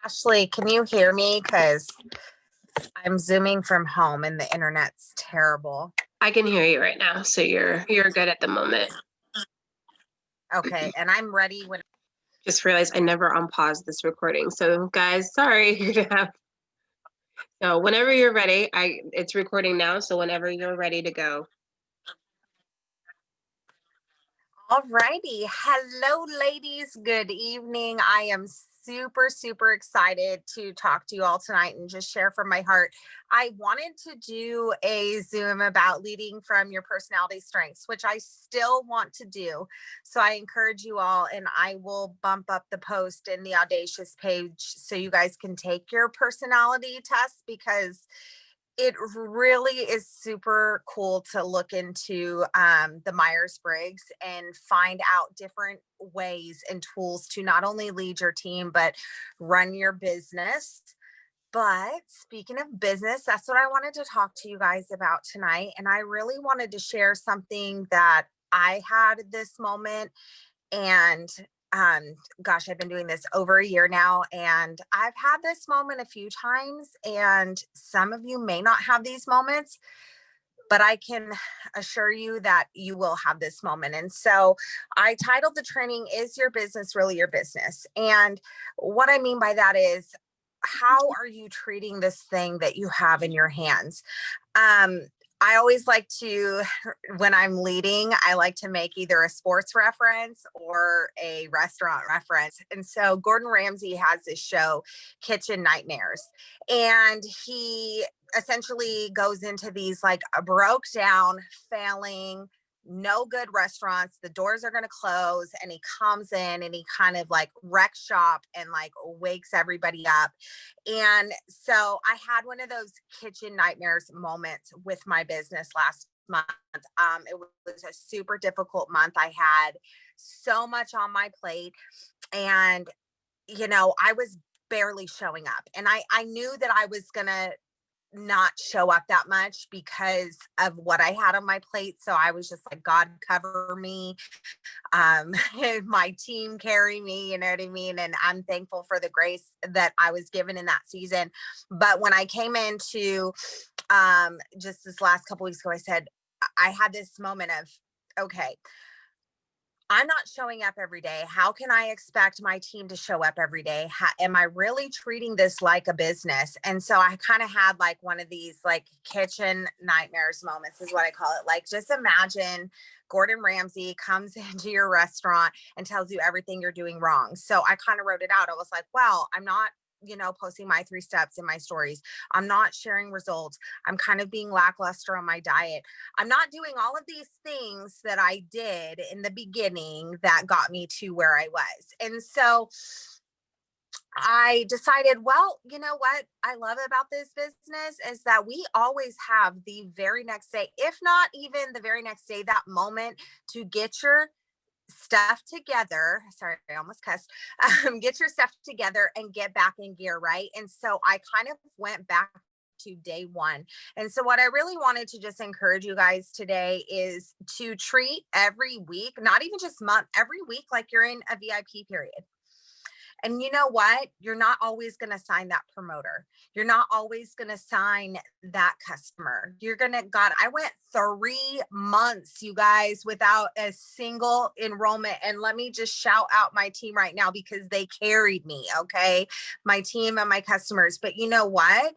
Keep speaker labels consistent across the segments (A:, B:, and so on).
A: Ashley, can you hear me? Because I'm zooming from home and the internet's terrible.
B: I can hear you right now, so you're good at the moment.
A: Okay, and I'm ready when.
B: Just realized I never unpaused this recording. So guys, sorry, you're gonna have. So whenever you're ready, it's recording now. So whenever you're ready to go.
A: All righty. Hello, ladies. Good evening. I am super excited to talk to you all tonight and just share from my heart. I wanted to do a Zoom about leading from your personality strengths, which I still want to do. So I encourage you all, and I will bump up the post in the Audacious page so you guys can take your personality test, because it really is super cool to look into the Myers-Briggs and find out different ways and tools to not only lead your team, but run your business. But speaking of business, that's what I wanted to talk to you guys about tonight. And I really wanted to share something that I had this moment. And gosh, I've been doing this over a year now, and I've had this moment a few times, and some of you may not have these moments, but I can assure you that you will have this moment. And so I titled the training, Is Your Business Really Your Business? And what I mean by that is, how are you treating this thing that you have in your hands? I always like to, when I'm leading, I like to make either a sports reference or a restaurant reference. And so Gordon Ramsay has this show, Kitchen Nightmares, and he essentially goes into these like broke down, failing, no good restaurants. The doors are going to close, and he comes in and he kind of like wrecks shop and like wakes everybody up. And so I had one of those kitchen nightmares moments with my business last month. It was a super difficult month. I had so much on my plate, and I was barely showing up, and I knew that I was gonna not show up that much because of what I had on my plate. So I was just like, God, cover me, my team carry me, you know what I mean? And I'm thankful for the grace that I was given in that season. But when I came into just this last couple weeks ago, I said, I had this moment of, okay, I'm not showing up every day. How can I expect my team to show up every day? Am I really treating this like a business? And so I kind of had like one of these like kitchen nightmares moments, is what I call it. Like, just imagine Gordon Ramsay comes into your restaurant and tells you everything you're doing wrong. So I kind of wrote it out. I was like, well, I'm not posting my 3 steps in my stories. I'm not sharing results. I'm kind of being lackluster on my diet. I'm not doing all of these things that I did in the beginning that got me to where I was. And so I decided, well, you know what I love about this business is that we always have the very next day, if not even the very next day, that moment to get your stuff together. Sorry, I almost cussed. Get your stuff together and get back in gear, right? And so I kind of went back to day one. And so what I really wanted to just encourage you guys today is to treat every week, not even just month, every week like you're in a VIP period. And you know what? You're not always going to sign that promoter. You're not always going to sign that customer. God, I went 3 months, you guys, without a single enrollment. And let me just shout out my team right now because they carried me. Okay. My team and my customers. But you know what?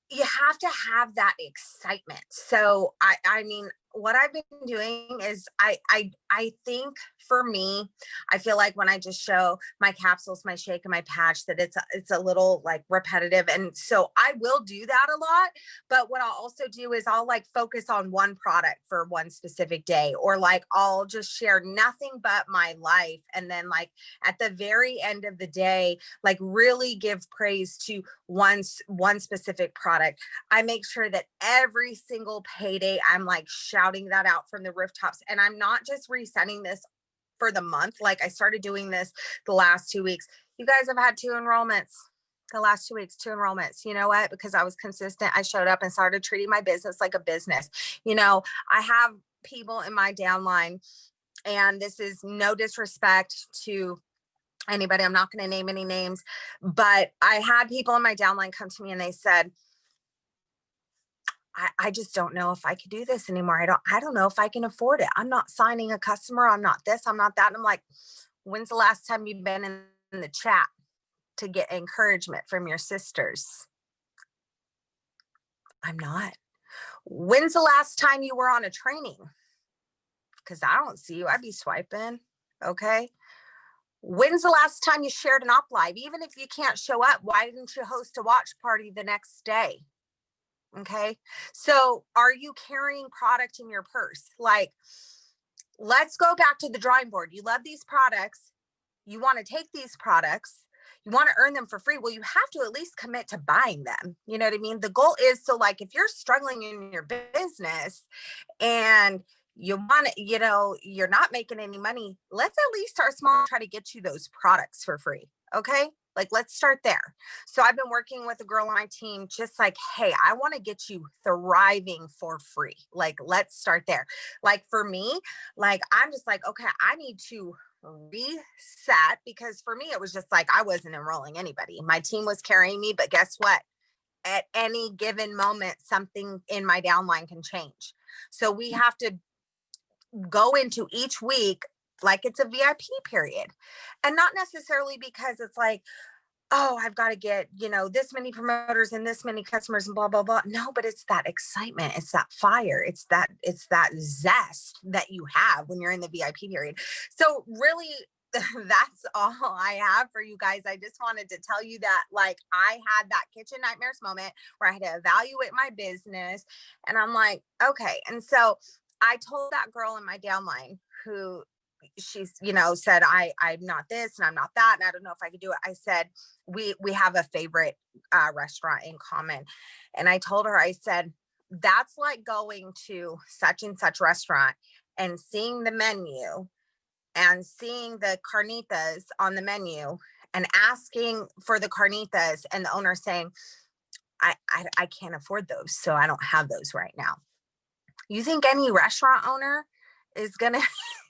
A: You have to have that excitement. So I mean, what I've been doing is I think for me, I feel like when I just show my capsules, my shake and my patch, that it's a little like repetitive. And so I will do that a lot. But what I'll also do is I'll like focus on one product for one specific day, or like I'll just share nothing but my life. And then like at the very end of the day, like really give praise to one specific product. I make sure that every single payday I'm like shouting that out from the rooftops. And I'm not just resetting this for the month. Like I started doing this the last 2 weeks. You guys have had 2 enrollments the last 2 weeks, 2 enrollments. You know what? Because I was consistent. I showed up and started treating my business like a business. I have people in my downline, and this is no disrespect to anybody. I'm not going to name any names, but I had people in my downline come to me and they said, I just don't know if I could do this anymore. I don't know if I can afford it. I'm not signing a customer. I'm not this, I'm not that. And I'm like, when's the last time you've been in the chat to get encouragement from your sisters? I'm not. When's the last time you were on a training? Because I don't see you. I'd be swiping. Okay. When's the last time you shared an op live? Even if you can't show up, why didn't you host a watch party the next day? Okay. So are you carrying product in your purse? Like, let's go back to the drawing board. You love these products. You want to take these products. You want to earn them for free. Well, you have to at least commit to buying them. You know what I mean? The goal is, so like, if you're struggling in your business and you want to, you're not making any money, let's at least start small and try to get you those products for free. Okay. Like, let's start there. So I've been working with a girl on my team, just like, hey, I want to get you thriving for free. Like, let's start there. Like, for me, like, I'm just like, okay, I need to reset, because for me, it was just like, I wasn't enrolling anybody. My team was carrying me, but guess what? At any given moment, something in my downline can change. So we have to go into each week like it's a VIP period, and not necessarily because it's like, oh, I've got to get, this many promoters and this many customers and blah, blah, blah. No, but it's that excitement. It's that fire. It's that zest that you have when you're in the VIP period. So really, that's all I have for you guys. I just wanted to tell you that, like, I had that kitchen nightmares moment where I had to evaluate my business, and I'm like, okay. And so I told that girl in my downline who, she's, said, I'm not this and I'm not that, and I don't know if I could do it. I said, we have a favorite restaurant in common. And I told her, I said, that's like going to such and such restaurant and seeing the menu and seeing the carnitas on the menu and asking for the carnitas, and the owner saying, I can't afford those, so I don't have those right now. You think any restaurant owner is gonna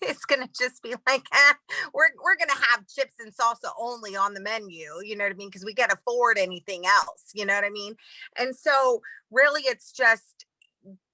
A: it's gonna just be like, we're gonna have chips and salsa only on the menu, you know what I mean? Because we can't afford anything else, you know what I mean? And so really, it's just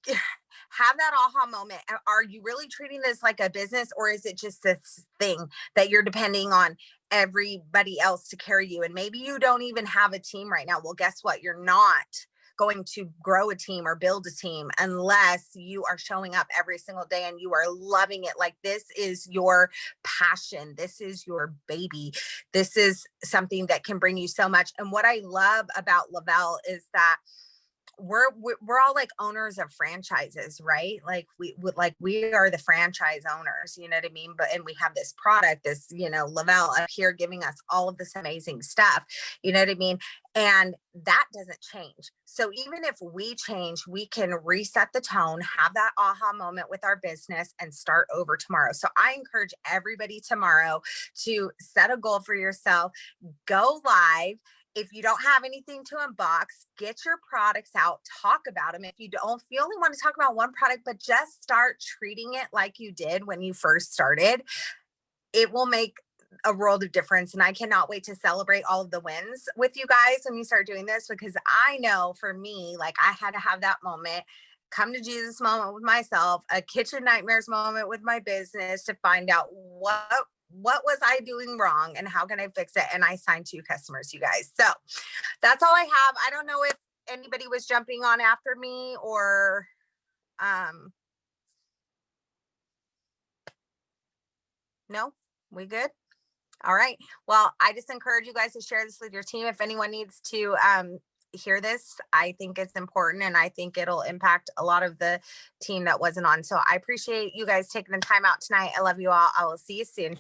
A: have that aha moment. Are you really treating this like a business, or is it just this thing that you're depending on everybody else to carry you? And maybe you don't even have a team right now. Well, guess what? You're not going to grow a team or build a team unless you are showing up every single day and you are loving it. Like, this is your passion. This is your baby. This is something that can bring you so much. And what I love about Le-Vel is that we're all like owners of franchises, right? Like, we are the franchise owners, you know what I mean? But, and we have this product, this, Le-Vel up here giving us all of this amazing stuff, you know what I mean? And that doesn't change. So even if we change, we can reset the tone, have that aha moment with our business, and start over tomorrow. So I encourage everybody tomorrow to set a goal for yourself, go live. If you don't have anything to unbox, get your products out, talk about them. If you only want to talk about one product, but just start treating it like you did when you first started, it will make a world of difference. And I cannot wait to celebrate all of the wins with you guys when you start doing this, because I know for me, like, I had to have that moment, come to Jesus moment with myself, a kitchen nightmares moment with my business, to find out what was I doing wrong and how can I fix it? And I signed 2 customers, you guys. So that's all I have. I don't know if anybody was jumping on after me, or no, we good? All right. Well, I just encourage you guys to share this with your team. If anyone needs to hear this, I think it's important, and I think it'll impact a lot of the team that wasn't on. So I appreciate you guys taking the time out tonight. I love you all. I will see you soon.